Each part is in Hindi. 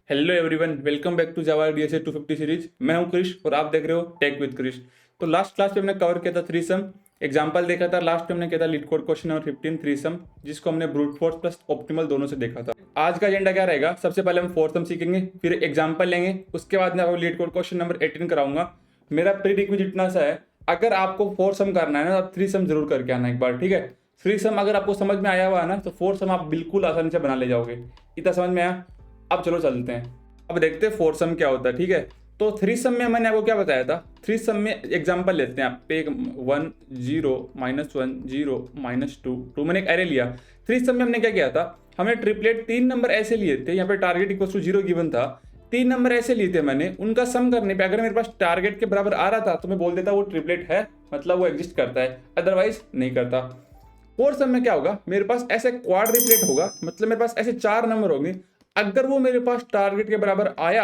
Hello everyone, welcome back to Java DSA 250 series. मैं हूं क्रिश और आप देख रहे हो टेक विद क्रिश। तो लास्ट क्लास पे हमने कवर किया था थ्री सम एग्जांपल देखा था। लास्ट में हमने किया था leetcode question number 15 three sum, जिसको हमने ब्रूट फोर्स प्लस ऑप्टिमल दोनों से देखा था। आज का एजेंडा क्या रहेगा? सबसे पहले हम फोर सम सीखेंगे, फिर एग्जाम्पल लेंगे, उसके बाद मैं आपको लीड कोड क्वेश्चन नंबर 18 कराऊंगा। मेरा प्री रिक्विजिट इतना सा है, अगर आपको फोर सम करना है ना, आप थ्री सम जरूर करके आना एक बार, ठीक है। थ्री सम अगर आपको समझ में आया हुआ है ना, तो फोर सम आप बिल्कुल आसानी से बना ले जाओगे। इतना समझ में आया? अब चलो चलते हैं, अब देखते हैं फोर सम क्या होता है, ठीक है। तो थ्री सम में मैंने आपको क्या बताया था? थ्री सम में एग्जांपल लेते हैं। आप पे 1 0 -1 0 -2 2 मैंने एक एरे लिया। थ्री सम में हमने क्या किया था? हमने ट्रिपलेट तीन नंबर ऐसे लिए थे, यहाँ पे टारगेट इक्वल टू 0 गिवन था। तीन नंबर ऐसे लिए थे मैंने, उनका सम करने पे अगर मेरे पास टारगेट के बराबर आ रहा था तो मैं बोल देता वो ट्रिपलेट है, मतलब वो एग्जिस्ट करता है, अदरवाइज नहीं करता। फोर सम में क्या होगा? मेरे पास ऐसे क्वाड्रिपलेट होगा, मतलब मेरे पास ऐसे चार नंबर होंगे। अगर वो मेरे पास टारगेट के बराबर आया,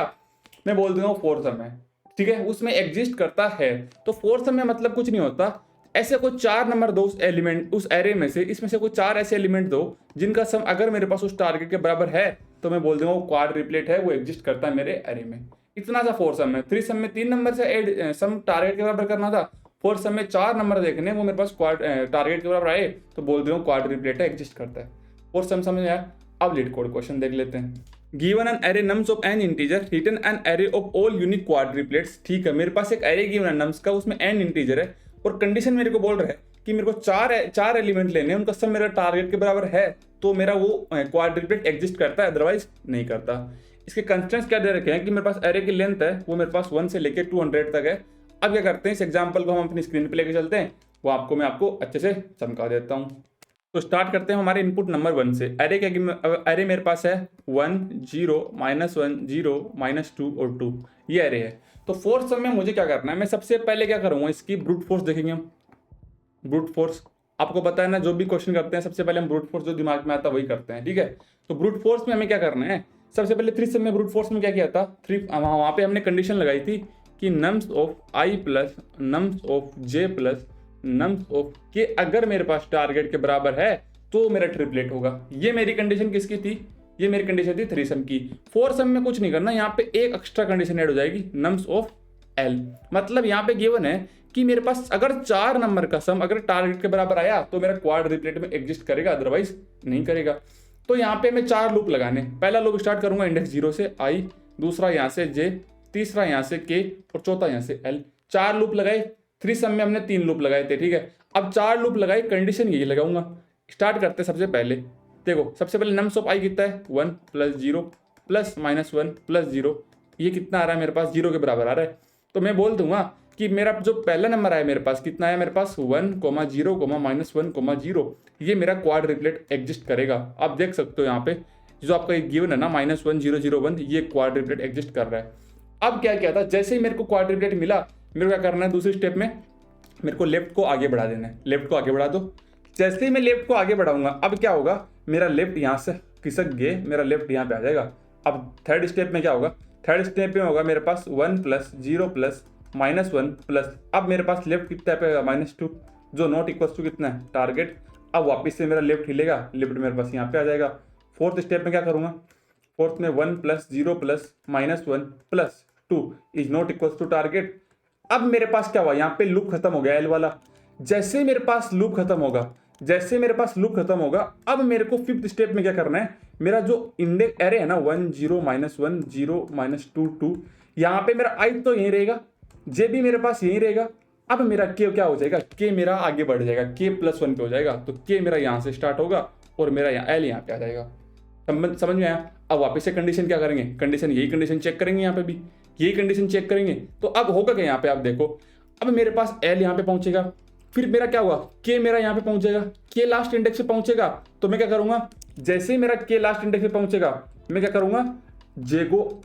मैं बोल दूंगा फोर सम है, ठीक है, उसमें एग्जिस्ट करता है। तो फोर सम में मतलब कुछ नहीं होता। ऐसे कोई चार नंबर दो उस एलिमेंट, उस एरे में से, इसमें से कोई चार ऐसे एलिमेंट दो जिनका सम अगर मेरे पास उस टारगेट के बराबर है, तो मैं बोल दूंगा वो क्वाड्रिपलेट है, वो एग्जिस्ट करता है मेरे एरे में। इतना सा फोर सम है। थ्री सम में तीन नंबर से सम टारगेट के बराबर करना था। फोर सम में चार नंबर देखने, वो मेरे पास टारगेट के बराबर आए तो बोल दूंगा क्वाड्रिपलेट है, एग्जिस्ट करता है। फोर सम समझ में आया? अब लीड कोड क्वेश्चन देख लेते हैं। Given an array nums of an integer, return an array of all unique quadruplets. ठीक है, मेरे पास एक एरे गिवन है नम्स का, उसमें एन इंटीजर है और कंडीशन मेरे को बोल रहा है कि मेरे को चार एलिमेंट लेने हैं, उनका सब मेरा टारगेट के बराबर है, तो मेरा वो क्वाड्रिपलेट एग्जिस्ट करता है, अदरवाइज नहीं करता। इसके कंस्ट्रेंट्स क्या दे रखे हैं कि मेरे पास एरे की लेंथ है, वो मेरे पास 1 से लेकर 200 तक है। अब क्या करते हैं, इस एग्जाम्पल को हम अपनी स्क्रीन पे लेके चलते हैं, वो मैं आपको अच्छे से चमका देता हूँ। तो स्टार्ट करते हैं हमारे इनपुट नंबर 1 से। एरे एरे मेरे पास है 1 0 -1 0 -2 और 2, ये एरे है। तो फोर्थ सम में मुझे क्या करना है? मैं सबसे पहले क्या करूंगा, इसकी ब्रूट फोर्स देखेंगे हम। ब्रूट फोर्स आपको पता है ना, जो भी क्वेश्चन करते हैं सबसे पहले हम ब्रूट फोर्स जो दिमाग में आता है वही करते हैं, ठीक है। तो ब्रूट फोर्स में हमें क्या करना है? सबसे पहले थ्री सम में ब्रूट फोर्स में क्या किया था? वहां पे हमने कंडीशन लगाई थी कि nums of I plus nums of J plus nums of के अगर मेरे पास टारगेट के बराबर है तो मेरा ट्रिपलेट होगा। ये मेरी कंडीशन किसकी थी? ये मेरी कंडीशन थी थ्री सम की। फोर सम में कुछ नहीं करना, यहाँ पे एक एक्स्ट्रा कंडीशन ऐड हो जाएगी, नम्स ऑफ एल। मतलब यहाँ पे गिवन है कि मेरे पास अगर चार नंबर का सम अगर टारगेट के बराबर आया तो मेरा क्वाड्रिपलेट में एग्जिस्ट करेगा, अदरवाइज नहीं करेगा। तो यहाँ पे मैं चार लूप लगाने, पहला लूप स्टार्ट करूंगा इंडेक्स 0 से आई, दूसरा यहाँ से जे, तीसरा यहाँ से के और चौथा यहाँ से एल। चार लूप लगाए। थ्री सम में हमने तीन लूप लगाए थे, ठीक है। अब चार लूप लगाए, कंडीशन यही लगाऊंगा। स्टार्ट करते हैं सबसे पहले। देखो सबसे पहले नम्स ऑफ आई कितना है? 1 + 0 + -1 + 0, ये कितना आ रहा है मेरे पास? 0 के बराबर आ रहा है। तो मैं बोल दूंगा कि मेरा जो पहला नंबर आया मेरे पास कितना है? मेरे पास 1 0 -1 0, ये मेरा क्वाड्रिपलेट एग्जिस्ट करेगा। आप देख सकते हो यहाँ पे जो आपका गिवन है ना -1 0 0 1, ये क्वाड्रिपलेट एग्जिस्ट कर रहा है। अब क्या किया था, जैसे ही मेरे को क्वाड्रिपलेट मिला, मेरे को क्या करना है? दूसरी स्टेप में मेरे को लेफ्ट को आगे बढ़ा देना है। लेफ्ट को आगे बढ़ा दो। जैसे ही मैं लेफ्ट को आगे बढ़ाऊंगा, अब क्या होगा? मेरा लेफ्ट यहाँ से खिसक गए, मेरा लेफ्ट यहाँ पे आ जाएगा। अब थर्ड स्टेप में क्या होगा? थर्ड स्टेप में होगा मेरे पास 1 + 0 + -1 प्लस, अब मेरे पास लेफ्ट कितना पे -2, जो नॉट इक्वल टू कितना है? टारगेट। अब वापस से मेरा लेफ्ट हिलेगा, लेफ्ट मेरे पास यहाँ पे आ जाएगा। फोर्थ स्टेप में क्या करूँगा? फोर्थ में 1 + 0 + -1 + 2 is not equal to target. अब मेरे पास क्या हुआ? यहाँ पे लूप खत्म हो गया एल वाला। जैसे मेरे पास लूप खत्म होगा, जैसे मेरे पास लूप खत्म होगा, अब मेरे को फिफ्थ स्टेप में क्या करना है? मेरा जो इंडेक्स एरे है ना 1 0 -1 0 -2 2, यहाँ पे मेरा आई तो यही रहेगा, जे भी मेरे पास यही रहेगा। अब मेरा के क्या हो जाएगा? के मेरा आगे बढ़ जाएगा, के +1 पे हो जाएगा। तो के मेरा यहाँ से स्टार्ट होगा और मेरा यहाँ एल यहाँ पे आ जाएगा। समझ में आया? अब वापस से कंडीशन क्या करेंगे? कंडीशन यही कंडीशन चेक करेंगे, यहाँ पे भी यही कंडीशन चेक करेंगे। तो अब होगा क्या यहाँ पे? आप देखो, अब मेरे पास एल यहाँ पे पहुंचेगा, फिर मेरा क्या हुआ? के मेरा यहाँ पे पहुंचेगा, के लास्ट इंडेक्स पे पहुंचेगा। तो मैं क्या करूंगा? जैसे ही मेरा के लास्ट इंडेक्स पे पहुंचेगा, मैं क्या करूंगा? जे को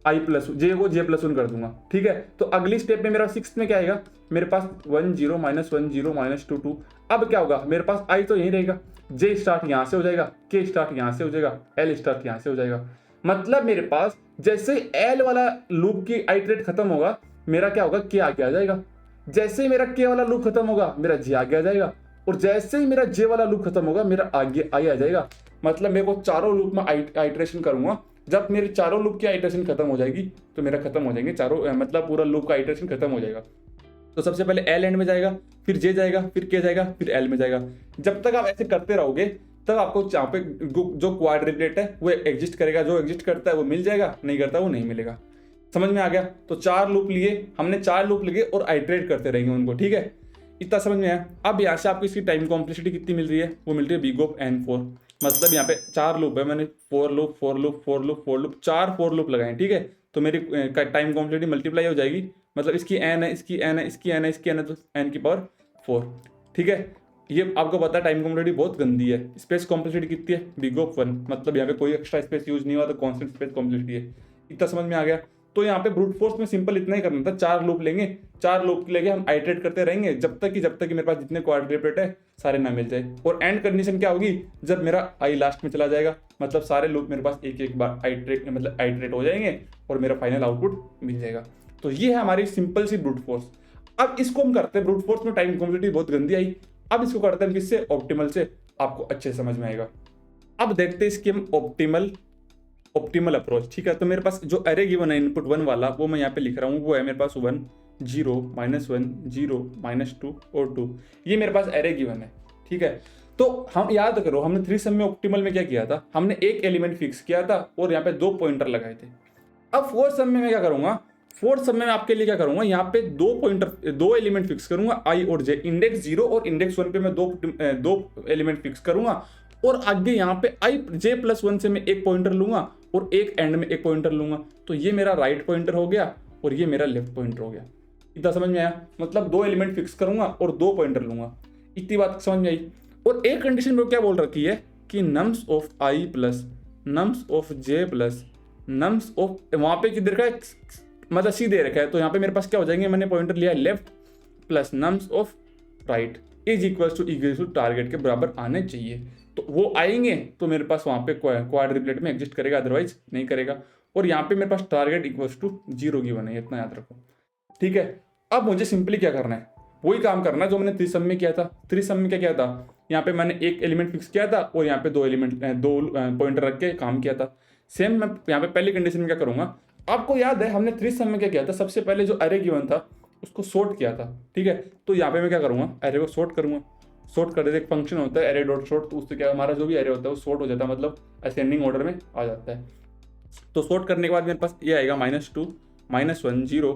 जे +1 कर दूंगा, ठीक है। तो अगली स्टेप में मेरा सिक्स में क्या आएगा? मेरे पास 1 0 -1 0 -2 2। अब क्या होगा? मेरे पास आई तो यही रहेगा, जे स्टार्ट यहाँ से हो जाएगा, के स्टार्ट यहाँ से हो जाएगा, एल स्टार्ट यहाँ से हो जाएगा। मतलब मेरे पास जैसे एल वाला लूप की आइटरेट खत्म होगा, मेरा क्या होगा? के आगे आ जाएगा। जैसे ही मेरा के वाला लूप खत्म होगा, मेरा जे आगे आ जाएगा। और जैसे ही मेरा जे वाला लूप खत्म होगा, मेरा आगे आई आ जाएगा। मतलब मेरे को चारों लूप में आइटरेशन करूंगा जब मेरे चारों लूप की आइटरेशन खत्म हो जाएगी तो मेरा खत्म हो जाएंगे चारों, मतलब पूरा लूप का आइटरेशन खत्म हो जाएगा। तो सबसे पहले एल एंड में जाएगा, फिर जे जाएगा, फिर के जाएगा, फिर एल में जाएगा। जब तक आप ऐसे करते रहोगे तब आपको यहाँ पे जो क्वाड्रिप्लेट है वो एग्जिस्ट करेगा, जो एग्जिस्ट करता है वो मिल जाएगा, नहीं करता वो नहीं मिलेगा। समझ में आ गया? तो 4 लूप लिए हमने, 4 लूप लिए और आइटरेट करते रहेंगे उनको, ठीक है? इतना समझ में आया? अब यहाँ से आपको इसकी टाइम कॉम्प्लेक्सिटी कितनी मिल रही है? वो मिल रही है बिग ऑफ n4। मतलब यहाँ पे 4 लूप है, मैंने 4 loop 4 loop 4 loop 4 loop 4 loop लगाए, ठीक है? तो मेरी टाइम कॉम्प्लेक्सिटी मल्टीप्लाई हो जाएगी, मतलब इसकी n है, इसकी n है, इसकी n है, इसकी n है, तो n की पावर 4, ठीक है? ये आपको पता है टाइम कॉम्प्लेक्सिटी बहुत गंदी है। स्पेस कॉम्प्लेक्सिटी कितनी है? बिग ऑफ 1, मतलब यहाँ पे कोई एक्स्ट्रा स्पेस यूज नहीं हुआ तो कॉन्स्टेंट स्पेस कॉम्प्लेक्सिटी है। इतना समझ में आ गया? तो यहाँ पे ब्रूट फोर्स में सिंपल इतना ही करना था, 4 लूप लेंगे, 4 लूप लेके हम आइटरेट करते रहेंगे जब तक कि मेरे पास जितने क्वाड्रिप्लेट है सारे ना मिल जाए। और एंड कंडीशन क्या होगी? जब मेरा आई लास्ट में चला जाएगा, मतलब सारे लूप मेरे पास एक एक बार आइटरेट हो जाएंगे और मेरा फाइनल आउटपुट मिल जाएगा। तो ये है हमारी सिंपल सी ब्रूट फोर्स। अब इसको हम करते हैं, ब्रूट फोर्स में टाइम कॉम्प्लेक्सिटी बहुत गंदी आई, अब इसको करते हैं किससे? ऑप्टिमल से। आपको अच्छे समझ में आएगा। अब देखते हैं इसकी हम ऑप्टिमल अप्रोच, ठीक है? तो मेरे पास जो अरे गिवन है इनपुट 1 वाला, वो मैं यहाँ पे लिख रहा हूँ, वो है मेरे पास 1 0 -1 0 -2 और 2। ये मेरे पास अरे गिवन है, ठीक है? तो हम याद करो, हमने 3 सम में ऑप्टिमल में क्या किया था? हमने एक एलिमेंट फिक्स किया था और यहाँ पे 2 पॉइंटर लगाए थे। अब 4 सम में मैं क्या करूंगा? 4 सम में मैं आपके लिए क्या करूंगा? यहाँ पे 2 एलिमेंट फिक्स करूंगा, आई और जे। इंडेक्स 0 और इंडेक्स 1 पे मैं दो एलिमेंट फिक्स करूंगा और आगे यहाँ पे आई जे प्लस 1 से मैं एक पॉइंटर लूंगा और एक एंड में एक पॉइंटर लूंगा। तो ये मेरा राइट पॉइंटर हो गया और ये मेरा लेफ्ट पॉइंटर हो गया। इतना समझ में आया? मतलब 2 एलिमेंट फिक्स करूंगा और 2 पॉइंटर लूंगा। इतनी बात समझ में आई? और एक कंडीशन में क्या बोल रखी है कि nums of I plus nums of J plus nums of, वहां पे किधर का मतलब सी दे रखा है, तो यहाँ पे मेरे पास क्या हो जाएंगे? मैंने पॉइंटर लिया left plus nums of right is equal to target के बराबर आने चाहिए। तो वो आएंगे तो मेरे पास वहां पे क्वाड्रिप्लेट में एग्जिस्ट करेगा, अदरवाइज नहीं करेगा। और यहाँ पे मेरे पास टारगेट इक्वल्स टू 0 गिवन है, इतना याद रखो, ठीक है? अब मुझे सिंपली क्या करना है? वही काम करना है जो मैंने 3 सम में किया था। 3 सम में क्या किया था? यहाँ पे मैंने एक एलिमेंट फिक्स किया था और यहाँ पे 2 पॉइंटर रख के काम किया था। सेम मैं यहाँ पे पहली कंडीशन में क्या करूंगा? आपको याद है हमने 3 सम में क्या किया था? सबसे पहले जो अरे गिवन था उसको सॉर्ट किया था, ठीक है? तो यहाँ पे मैं क्या करूंगा? अरे को सॉर्ट करूंगा। सॉर्ट कर देते, एक फंक्शन होता है अरे डॉट सॉर्ट, तो उससे क्या हमारा जो भी अरे होता है वो सॉर्ट हो जाता है, मतलब असेंडिंग ऑर्डर में आ जाता है। तो सॉर्ट करने के बाद मेरे पास ये आएगा -2 -1 0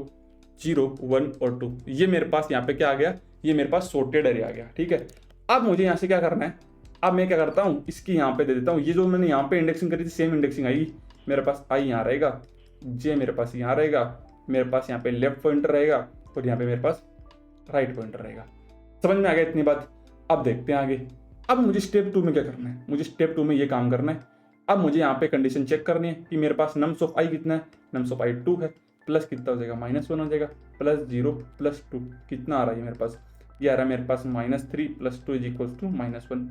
0 1 और 2। ये मेरे पास यहाँ पे क्या आ गया? ये मेरे पास सॉर्टेड अरे आ गया, ठीक है? अब मुझे यहाँ से क्या करना है? अब मैं क्या करता हूँ, इसकी यहाँ पे दे देता हूँ। ये जो मैंने यहाँ पे इंडेक्सिंग करी थी सेम इंडेक्सिंग आएगी मेरे पास। आई यहाँ रहेगा, जे मेरे पास यहाँ रहेगा, मेरे पास यहाँ पे लेफ्ट पॉइंटर रहेगा और यहाँ पे मेरे पास राइट पॉइंटर रहेगा। समझ में आ गया इतनी बात? अब देखते हैं आगे। अब मुझे स्टेप 2 में क्या करना है? मुझे स्टेप 2 में ये काम करना है। अब मुझे यहाँ पे कंडीशन चेक करनी है कि मेरे पास नम्स ऑफ आई कितना है? नम्स ऑफ आई 2 है, प्लस कितना हो जाएगा? -1 हो जाएगा, प्लस 0 प्लस 2 कितना आ रहा है मेरे पास? ये आ रहा है मेरे पास -3 + 2 = -1।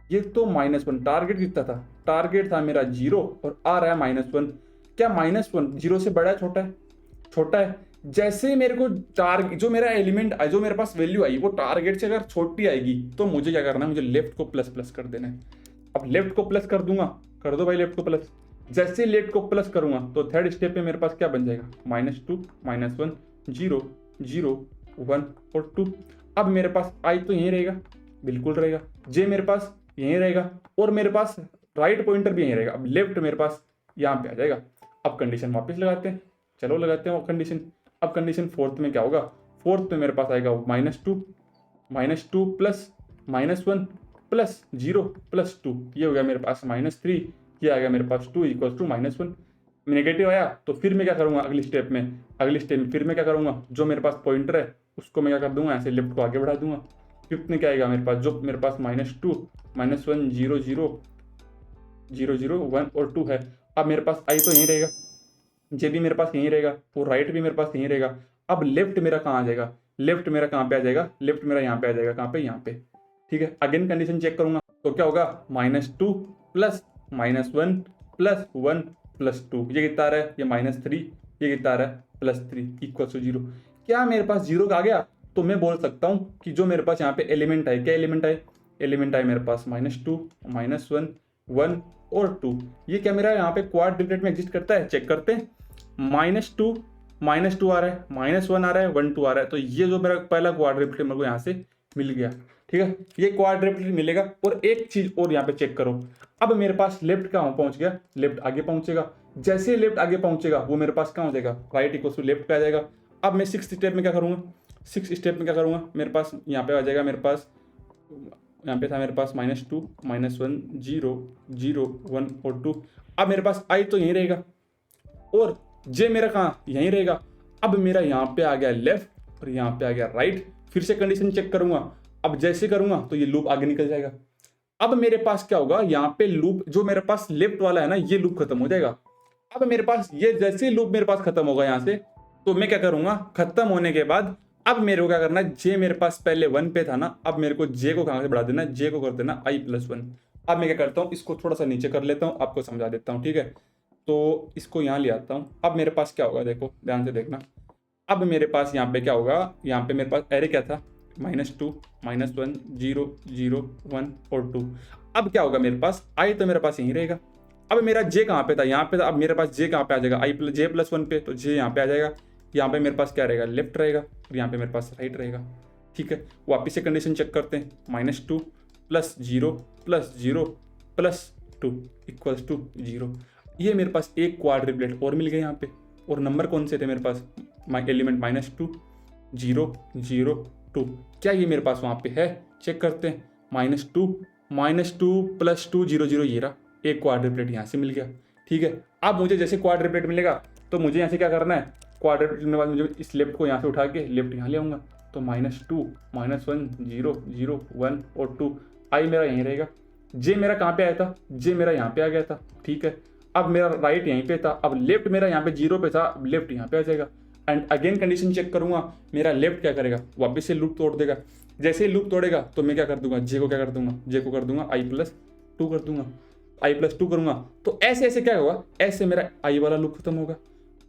ये तो -1, टारगेट कितना था? टारगेट था मेरा 0 और आ रहा है -1। क्या -1 0 से बड़ा है छोटा है? छोटा है। जैसे ही मेरे को जो मेरा एलिमेंट जो मेरे पास वैल्यू आई वो टारगेट से अगर छोटी आएगी तो मुझे क्या करना है? मुझे लेफ्ट को प्लस कर देना है। अब लेफ्ट को प्लस कर दूंगा, कर दो भाई लेफ्ट को प्लस। जैसे ही लेफ्ट को प्लस करूंगा तो थर्ड स्टेप में मेरे पास क्या बन जाएगा? -2 -1 0 0 1 और 2। अब मेरे पास आई तो यहीं रहेगा, बिल्कुल रहेगा। जे मेरे पास यहीं रहेगा और मेरे पास राइट पॉइंटर भी यहीं रहेगा। अब लेफ्ट मेरे पास यहाँ पे आ जाएगा। अब कंडीशन वापस लगाते हैं, चलो लगाते हैं वो कंडीशन। अब कंडीशन फोर्थ में क्या होगा? फोर्थ में मेरे पास आएगा -2 प्लस -1 प्लस 0 प्लस 2, ये हो गया मेरे पास -3, ये आ गया मेरे पास 2 = -1। नेगेटिव आया तो फिर मैं क्या करूंगा? अगली स्टेप में फिर मैं क्या करूंगा? जो मेरे पास पॉइंटर है उसको मैं क्या कर दूंगा? ऐसे लेफ्ट को आगे बढ़ा दूंगा। फिफ्थ में क्या आएगा मेरे पास? जो मेरे पास -2 -1 0 0 0 0 1 और 2 है। अब मेरे पास आई तो यहीं रहेगा, जे भी मेरे पास यहीं रहेगा और राइट भी मेरे पास यहीं रहेगा। अब लेफ्ट मेरा कहाँ आ जाएगा? लेफ्ट मेरा कहाँ पे आ जाएगा? लेफ्ट मेरा यहाँ पे आ जाएगा। कहाँ पे? यहाँ पे, ठीक है? अगेन कंडीशन चेक करूंगा तो क्या होगा? -2 प्लस -1 प्लस 1 प्लस 2, ये कितना आ रहा है? ये -3, ये कितना आ रहा है? +3 = 0। क्या मेरे पास 0 आ गया? तो मैं बोल सकता हूँ कि जो मेरे पास यहाँ पे एलिमेंट है, क्या एलिमेंट है? एलिमेंट है मेरे पास -2 -1 1 और 2। ये क्या मेरा यहाँ पे क्वाड्रिपलेट में एग्जिस्ट करता है, चेक करते हैं। -2 आ रहा है, -1 आ रहा है, 1 2 आ रहा है, तो ये जो मेरा पहला क्वाड्रिपलेट मेरे को यहाँ से मिल गया। ठीक है, ये क्वाड्रिपलेट मिलेगा। और एक चीज और यहाँ पे चेक करो, अब मेरे पास लेफ्ट कहाँ पहुंच गया, लेफ्ट आगे पहुंचेगा। जैसे लेफ्ट आगे पहुंचेगा वो मेरे पास कहाँ हो जाएगा, राइट इक्वल टू लेफ्ट पे आ जाएगा। अब मैं 6th स्टेप में क्या करूंगा, 6th स्टेप में क्या करूंगा, मेरे पास यहाँ पे आ जाएगा, मेरे पास यहाँ पे था मेरे पास -2 -1 0 0 1 और 2। अब मेरे पास आई तो यहीं रहेगा और जे मेरा कहाँ यहीं रहेगा। अब मेरा यहाँ पे आ गया लेफ्ट और यहाँ पे आ गया राइट। फिर से कंडीशन चेक करूंगा, अब जैसे करूंगा तो ये लूप आगे निकल जाएगा। अब मेरे पास क्या होगा, यहाँ पे लूप जो मेरे पास लेफ्ट वाला है ना, ये लूप खत्म हो जाएगा। अब मेरे पास ये जैसे लूप मेरे पास खत्म होगा यहाँ से, तो मैं क्या करूंगा, खत्म होने के बाद अब मेरे को क्या करना है, जे मेरे पास पहले 1 पे था ना, अब मेरे को जे को कहाँ से बढ़ा देना, जे को कर देना i+1। अब मैं क्या करता हूँ, इसको थोड़ा सा नीचे कर लेता हूँ, आपको समझा देता हूँ। ठीक है, तो इसको यहाँ ले आता हूँ। अब मेरे पास क्या होगा, देखो ध्यान से देखना। अब मेरे पास यहाँ पे क्या होगा, यहाँ पे मेरे पास एरे क्या था, -2 -1 0 0 1 और 2। अब क्या होगा मेरे पास, आई तो मेरे पास यहीं रहेगा। अब मेरा जे कहाँ पे था, यहाँ पे था। अब मेरे पास जे कहाँ पे आ जाएगा, j+1 पे, तो जे यहाँ पे आ जाएगा। यहाँ पे मेरे पास क्या रहेगा, लेफ्ट रहेगा, और यहाँ पे मेरे पास राइट रहेगा। ठीक है, वापिस से कंडीशन चेक करते हैं, -2 +0 +0 +2 = 0। ये मेरे पास एक क्वाड्रिपलेट और मिल गया यहाँ पे। और नंबर कौन से थे मेरे पास, एलिमेंट -2 0 0 2। क्या ये मेरे पास वहाँ पे है, चेक करते हैं। -2 +2 0 0, ये रहा एक क्वाड्रिपलेट यहाँ से मिल गया। ठीक है, अब मुझे जैसे क्वाड्रिपलेट मिलेगा तो मुझे यहाँ से क्या करना है, क्वाड्रिपलेट मिलने के बाद मुझे इस लेफ्ट को यहाँ से उठा के लेफ्ट यहाँ ले आऊँगा। तो -2 -1 0 0 1 और 2, आई मेरा यहीं रहेगा। जे मेरा कहाँ पे आया था, जे मेरा यहाँ पे आ गया था। ठीक है, अब मेरा राइट यहीं पे था, अब लेफ्ट मेरा यहाँ पे 0 पे था, अब लेफ्ट यहाँ पे आ जाएगा। एंड अगेन कंडीशन चेक करूंगा, मेरा लेफ्ट क्या करेगा, वापस से लूप तोड़ देगा। जैसे ही लूप तोड़ेगा तो मैं क्या कर दूंगा, जे को क्या कर दूंगा, जे को कर दूंगा i+2 कर दूंगा, i+2 करूंगा। तो ऐसे ऐसे क्या होगा, ऐसे मेरा आई वाला लूप खत्म होगा,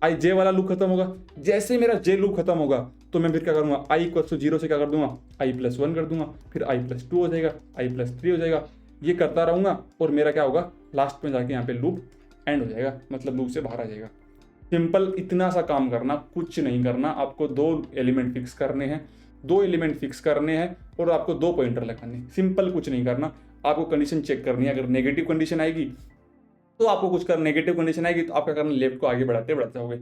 आई जे वाला लूप खत्म होगा। जैसे मेरा जे लूप खत्म होगा तो मैं फिर क्या करूंगा, i=0 से क्या कर दूंगा, i+1 कर दूंगा, फिर i+2 हो जाएगा, i+3 हो जाएगा। ये करता रहूंगा और मेरा क्या होगा, लास्ट में जाके यहाँ पे लूप एंड हो जाएगा, मतलब लूप से बाहर आ जाएगा। सिंपल इतना सा काम करना, कुछ नहीं करना। आपको 2 एलिमेंट फिक्स करने हैं, 2 एलिमेंट फिक्स करने हैं और आपको 2 पॉइंटर लगाने। सिंपल कुछ नहीं करना, आपको कंडीशन चेक करनी है। अगर नेगेटिव कंडीशन आएगी तो आपको कुछ करना, नेगेटिव कंडीशन आएगी तो आप क्या करना, लेफ्ट को आगे बढ़ाते बढ़ाते जाओगे।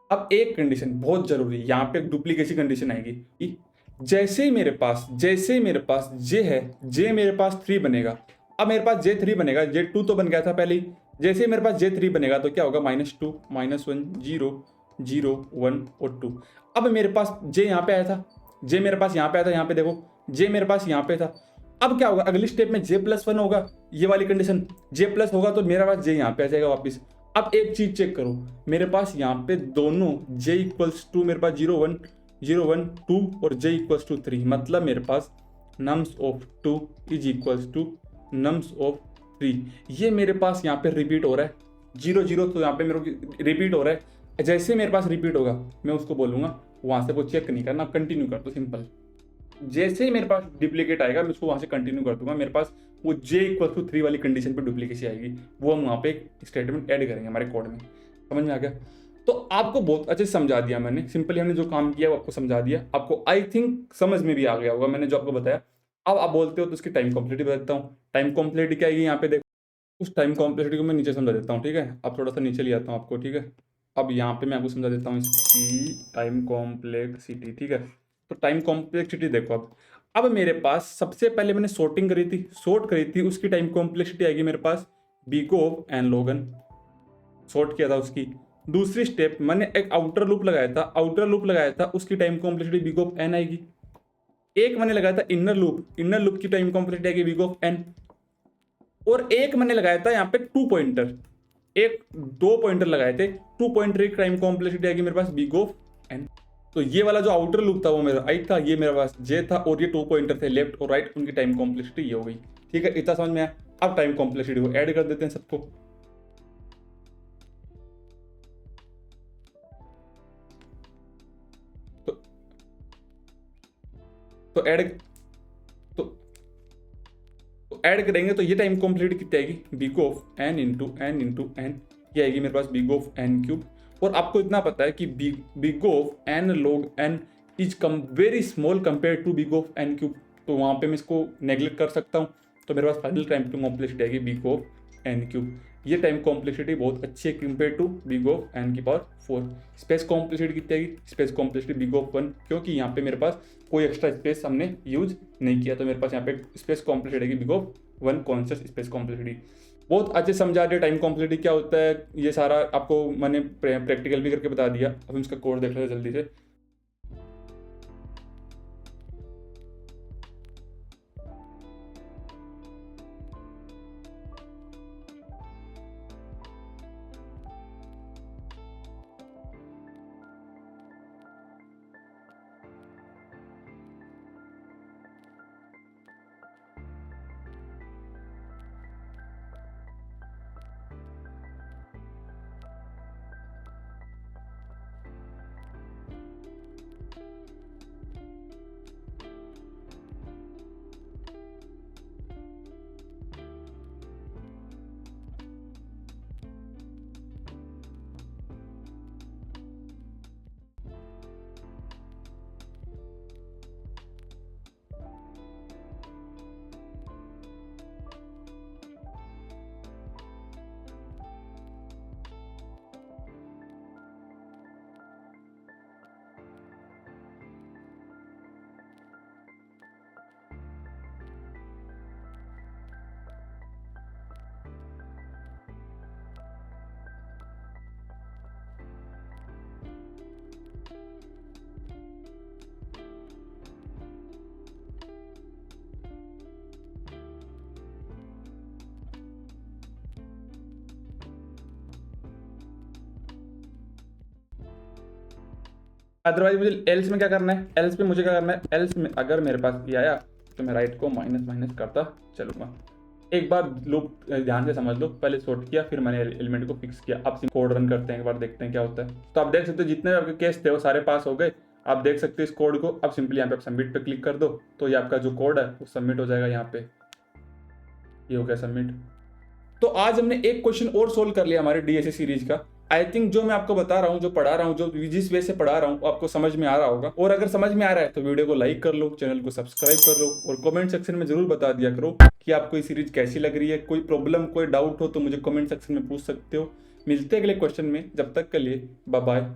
अब एक कंडीशन बहुत जरूरी, यहाँ पे डुप्लीकेसी कंडीशन आएगी। जैसे ही मेरे पास जे है, जे मेरे पास 3 बनेगा। अब मेरे पास J3 बनेगा, J2 तो बन गया था पहले ही। जैसे ही मेरे पास J3 बनेगा तो क्या होगा, -2 -1 0 0 1 और 2। अब मेरे पास J यहाँ पे आया था, J मेरे पास यहाँ पे आया था, यहाँ पे देखो J मेरे पास यहाँ पे था। अब क्या होगा, अगली स्टेप में J+1 होगा, ये वाली कंडीशन J+ होगा तो मेरा पास J यहाँ पे आ जाएगा वापस। अब एक चीज चेक करो, मेरे पास यहाँ पे दोनों J = मेरे पास 0 1 0 1 2 और J = 3, मतलब मेरे पास nums of 2 = nums of 3। ये मेरे पास यहाँ पे रिपीट हो रहा है, 0 0, तो यहाँ पे मेरे को रिपीट हो रहा है। जैसे मेरे पास रिपीट होगा मैं उसको बोलूँगा वहाँ से वो चेक नहीं करना, कंटिन्यू कर दो सिंपल। जैसे ही मेरे पास डुप्लीकेट आएगा मैं उसको वहाँ से कंटिन्यू कर दूंगा, मेरे पास वो J = 3 वाली कंडीशन पे डुप्लीकेसी आएगी, वो हम वहाँ पे एक स्टेटमेंट ऐड करेंगे हमारे कोड में। समझ में आ गया? तो आपको बहुत अच्छे से समझा दिया मैंने, सिंपली हमने जो काम किया वो आपको समझा दिया। आपको आई थिंक समझ में भी आ गया होगा मैंने जो आपको बताया। अब आप बोलते हो तो उसकी टाइम कॉम्प्लेक्सिटी बता देता हूँ। टाइम कॉम्प्लेक्सिटी क्या आएगी यहाँ पे देखो, उस टाइम कॉम्प्लेक्सिटी को मैं नीचे समझा देता हूँ। ठीक है, अब थोड़ा सा नीचे ले आता हूँ आपको। ठीक है, अब यहाँ पे मैं आपको समझा देता हूँ इसकी टाइम कॉम्प्लेक्सिटी। ठीक है, तो टाइम कॉम्प्लेक्सिटी देखो। अब मेरे पास सबसे पहले मैंने सॉर्टिंग करी थी, उसकी टाइम कॉम्प्लेक्सिटी आएगी मेरे पास O and log n, sort किया था उसकी। दूसरी स्टेप मैंने एक आउटर लूप लगाया था, उसकी टाइम कॉम्प्लेक्सिटी O n आएगी। एक मैंने लगाया था इनर लूप की टाइम कॉम्प्लेक्सिटी आएगी O n। और एक मैंने लगाया था यहाँ पे 2 पॉइंटर, 2 पॉइंटर लगाए थे, 2 पॉइंटर की टाइम कॉम्प्लेक्सिटी आएगी मेरे पास O n। तो ये वाला जो आउटर लूप था वो मेरा आई था, ये मेरे पास J था, और ये 2 पॉइंटर थे लेफ्ट और राइट, उनकी टाइम कॉम्प्लेक्सिटी ये हो गई। ठीक है, इतना समझ में आया। अब टाइम कॉम्प्लेक्सिटी को ऐड कर देते हैं सबको। तो तो ऐड तो ऐड करेंगे तो ये टाइम कॉम्प्लीट कितनी आएगी, big of n into n, ये आएगी मेरे पास बिग ऑफ एन क्यूब। और आपको इतना पता है कि big of n log n is come very small compare to big of n cube, तो वहाँ पे मैं इसको नेग्लेक्ट कर सकता हूँ। तो मेरे पास फाइनल टाइम कॉम्प्लेक्सिटी आएगी बिग ऑफ एन क्यूब। ये टाइम कॉम्प्लेक्सिटी बहुत अच्छी है compare to big of n की पावर 4। स्पेस कॉम्प्लेक्सिटी कितनी आएगी, स्पेस कॉम्प्लेक्सिटी बिग ऑफ 1, क्योंकि यहाँ पे मेरे पास कोई एक्स्ट्रा स्पेस हमने यूज नहीं किया, तो मेरे पास यहाँ पे स्पेस कॉम्प्लेक्सिटी आएगी big of 1 conscious space complexity. बहुत अच्छे समझा दिया टाइम कॉम्प्लेक्सिटी क्या होता है, ये सारा आपको मैंने प्रैक्टिकल भी करके बता दिया। अब हम इसका कोड देख लेते हैं जल्दी से। अदरवाइज मुझे एल्स में क्या करना है, एल्स पे मुझे क्या करना है, एल्स में अगर मेरे पास ये आया तो मैं राइट को माइनस माइनस करता चलूंगा। एक बार लूप ध्यान से समझ लो, पहले सॉर्ट किया फिर मैंने एलिमेंट को फिक्स किया। अब कोड रन करते हैं, एक बार देखते हैं क्या होता है। तो आप देख सकते हो जितने आपके केस थे वो सारे पास हो गए। आप देख सकते हो इस कोड को। अब सिंपली यहाँ पे सबमिट पे क्लिक कर दो तो ये आपका जो कोड है वो सबमिट हो जाएगा। यहाँ पे ये हो गया सबमिट। तो आज हमने एक क्वेश्चन और सोल्व कर लिया हमारे डीएसए सीरीज का। आई थिंक जो मैं आपको बता रहा हूँ, जो पढ़ा रहा हूँ, जो जिस वे से पढ़ा रहा हूँ आपको समझ में आ रहा होगा। और अगर समझ में आ रहा है तो वीडियो को लाइक कर लो, चैनल को सब्सक्राइब कर लो और कमेंट सेक्शन में जरूर बता दिया करो कि आपको ये सीरीज कैसी लग रही है। कोई प्रॉब्लम कोई डाउट हो तो मुझे कमेंट सेक्शन में पूछ सकते हो। मिलते हैं अगले क्वेश्चन में, जब तक के लिए बाय बाय।